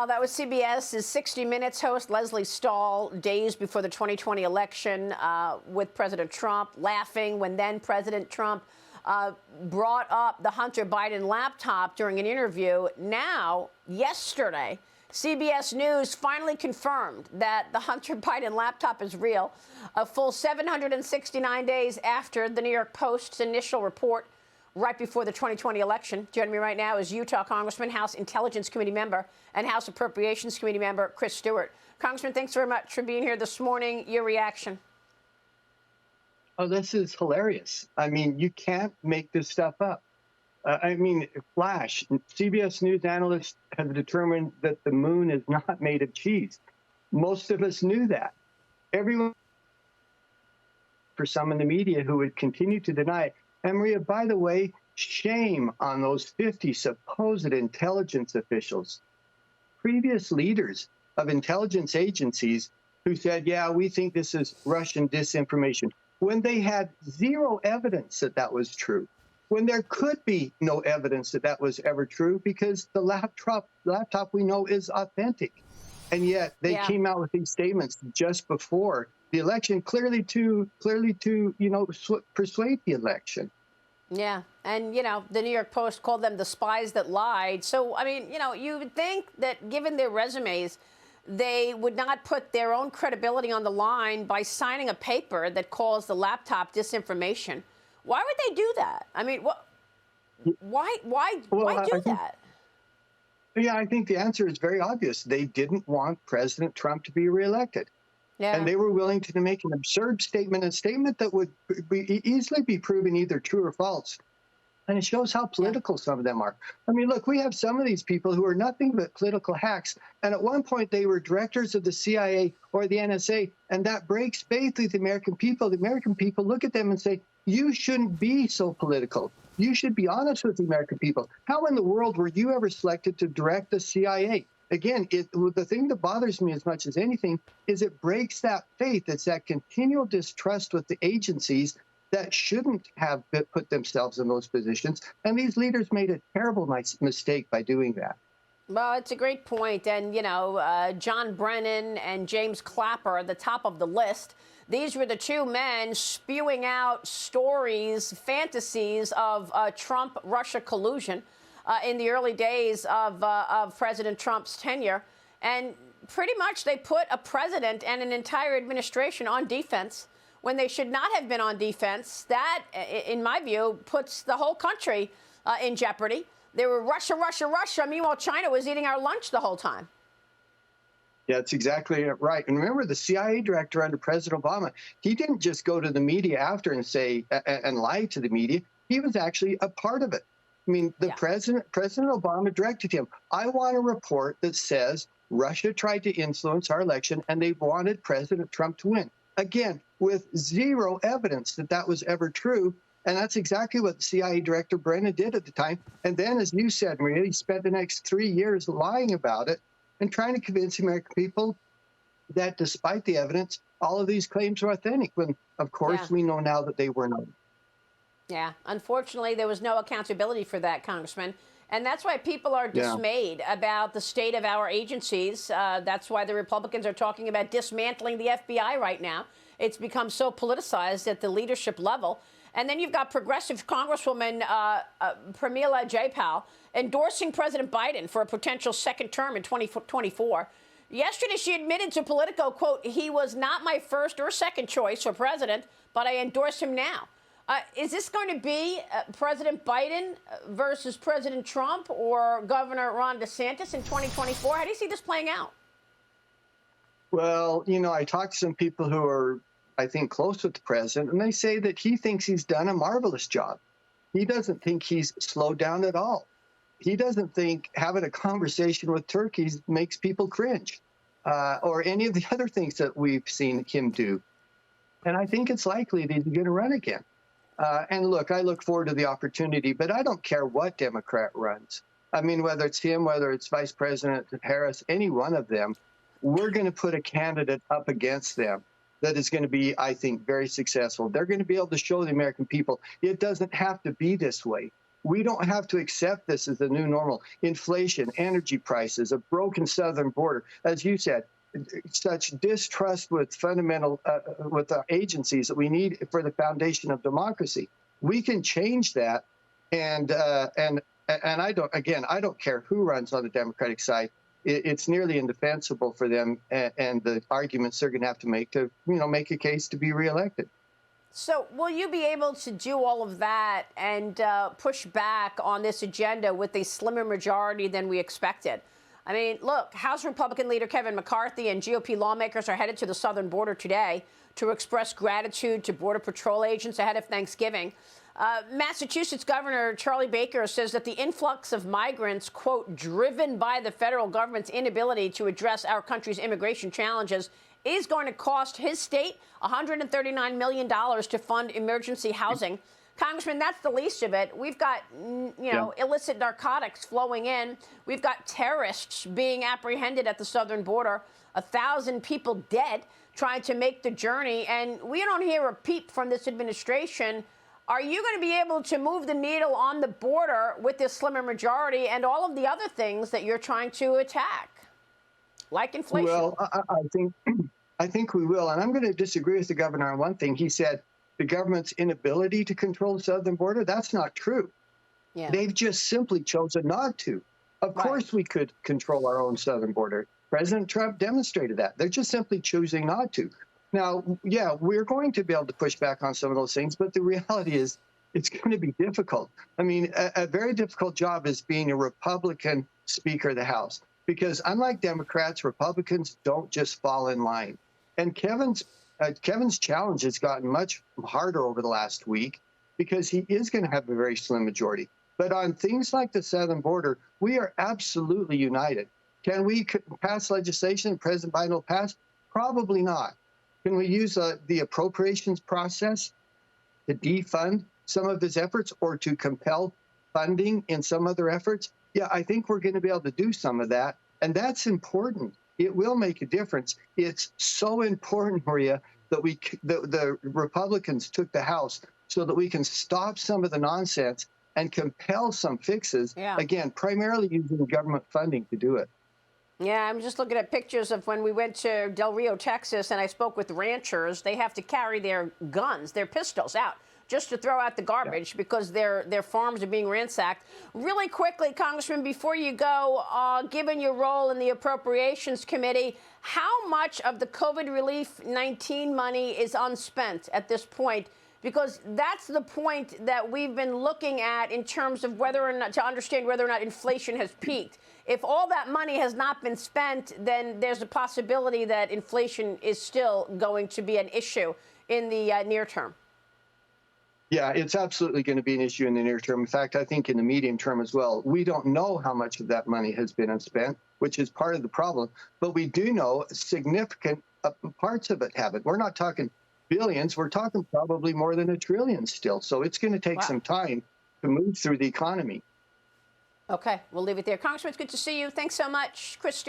Wow, that was CBS's 60 Minutes host Leslie Stahl days before the 2020 election with President Trump, laughing when then President Trump brought up the Hunter Biden laptop during an interview. Now, yesterday, CBS News finally confirmed that the Hunter Biden laptop is real, a full 769 days after the New York Post's initial report right before the 2020 election. Joining me right now is Utah Congressman, House Intelligence Committee member, and House Appropriations Committee member Chris Stewart. Congressman, thanks very much for being here this morning. Your reaction? Oh, this is hilarious. I mean, you can't make this stuff up. Flash, CBS News analysts have determined that the moon is not made of cheese. Most of us knew that. Everyone, for some in the media who would continue to deny it. And Maria, by the way, shame on those 50 supposed intelligence officials, previous leaders of intelligence agencies who said, yeah, we think this is Russian disinformation, when they had zero evidence that that was true, when there could be no evidence that that was ever true, because the laptop we know is authentic. And yet they came out with these statements just before the election, clearly to persuade the election. Yeah. And, the New York Post called them the spies that lied. So, I mean, you would think that given their resumes, they would not put their own credibility on the line by signing a paper that calls the laptop disinformation. Why would they do that? I mean, why do that? Yeah, I think the answer is very obvious. They didn't want President Trump to be reelected. Yeah. And they were willing to make an absurd statement, a statement that would easily be proven either true or false. And it shows how political some of them are. I mean, look, we have some of these people who are nothing but political hacks. And at one point, they were directors of the CIA or the NSA. And that breaks faith with the American people. The American people look at them and say, you shouldn't be so political. You should be honest with the American people. How in the world were you ever selected to direct the CIA? Again, the thing that bothers me as much as anything is it breaks that faith. It's that continual distrust with the agencies that shouldn't have put themselves in those positions. And these leaders made a terrible mistake by doing that. Well, it's a great point. And, John Brennan and James Clapper are at the top of the list. These were the two men spewing out stories, fantasies of Trump-Russia collusion in the early days of President Trump's tenure. And pretty much they put a president and an entire administration on defense when they should not have been on defense. That, in my view, puts the whole country in jeopardy. They were Russia, Russia, Russia. Meanwhile, China was eating our lunch the whole time. Yeah, that's exactly right. And remember, the CIA director under President Obama, he didn't just go to the media after and say and lie to the media. He was actually a part of it. I mean, President Obama directed him. I want a report that says Russia tried to influence our election and they wanted President Trump to win. Again, with zero evidence that that was ever true. And that's exactly what the CIA director Brennan did at the time. And then, as you said, Maria, he spent the next 3 years lying about it and trying to convince the American people that despite the evidence, all of these claims were authentic, when, of course, we know now that they were not. Yeah, unfortunately, there was no accountability for that, Congressman. And that's why people are dismayed about the state of our agencies. That's why the Republicans are talking about dismantling the FBI right now. It's become so politicized at the leadership level. And then you've got progressive Congresswoman Pramila Jayapal endorsing President Biden for a potential second term in 2024. Yesterday, she admitted to Politico, quote, he was not my first or second choice for president, but I endorse him now. Is this going to be President Biden versus President Trump or Governor Ron DeSantis in 2024? How do you see this playing out? Well, I talked to some people who are, I think, close with the president, and they say that he thinks he's done a marvelous job. He doesn't think he's slowed down at all. He doesn't think having a conversation with turkeys makes people cringe, or any of the other things that we've seen him do. And I think it's likely that he's going to run again. And look, I look forward to the opportunity, but I don't care what Democrat runs. I mean, whether it's him, whether it's Vice President Harris, any one of them, we're going to put a candidate up against them that is going to be, I think, very successful. They're going to be able to show the American people it doesn't have to be this way. We don't have to accept this as the new normal. Inflation, energy prices, a broken southern border, as you said, such distrust with fundamental, with the agencies that we need for the foundation of democracy. We can change that, and I don't care who runs on the Democratic side. It's nearly indefensible for them and the arguments they're going to have to make to, make a case to be reelected. So will you be able to do all of that and push back on this agenda with a slimmer majority than we expected? I mean, look, House Republican leader Kevin McCarthy and GOP lawmakers are headed to the southern border today to express gratitude to Border Patrol agents ahead of Thanksgiving. Massachusetts Governor Charlie Baker says that the influx of migrants, quote, driven by the federal government's inability to address our country's immigration challenges, is going to cost his state $139 million to fund emergency housing. Congressman, that's the least of it. We've got, illicit narcotics flowing in. We've got terrorists being apprehended at the southern border, 1,000 people dead trying to make the journey. And we don't hear a peep from this administration. Are you going to be able to move the needle on the border with this slimmer majority and all of the other things that you're trying to attack, like inflation? Well, I think we will. And I'm going to disagree with the governor on one thing. He said the government's inability to control the southern border. That's not true. Yeah. They've just simply chosen not to. Of course, we could control our own southern border. President Trump demonstrated that. They're just simply choosing not to. Now, yeah, we're going to be able to push back on some of those things, but the reality is it's going to be difficult. I mean, a very difficult job is being a Republican Speaker of the House, because unlike Democrats, Republicans don't just fall in line. And Kevin's challenge has gotten much harder over the last week because he is going to have a very slim majority. But on things like the southern border, we are absolutely united. Can we pass legislation President Biden will pass? Probably not. Can we use the appropriations process to defund some of his efforts or to compel funding in some other efforts? Yeah, I think we're going to be able to do some of that. And that's important. It will make a difference. It's so important, Maria, that the Republicans took the House so that we can stop some of the nonsense and compel some fixes, again, primarily using government funding to do it. Yeah, I'm just looking at pictures of when we went to Del Rio, Texas, and I spoke with ranchers. They have to carry their guns, their pistols out just to throw out the garbage because their farms are being ransacked. Really quickly, Congressman, before you go, given your role in the Appropriations Committee, how much of the COVID relief-19 money is unspent at this point? Because that's the point that we've been looking at in terms of whether or not to understand whether or not inflation has peaked. If all that money has not been spent, then there's a possibility that inflation is still going to be an issue in the near term. Yeah, it's absolutely going to be an issue in the near term. In fact, I think in the medium term as well. We don't know how much of that money has been unspent, which is part of the problem. But we do know significant parts of it haven't. We're not talking billions. We're talking probably more than $1 trillion still. So it's going to take some time to move through the economy. Okay, we'll leave it there. Congressman, it's good to see you. Thanks so much, Chris Stewart.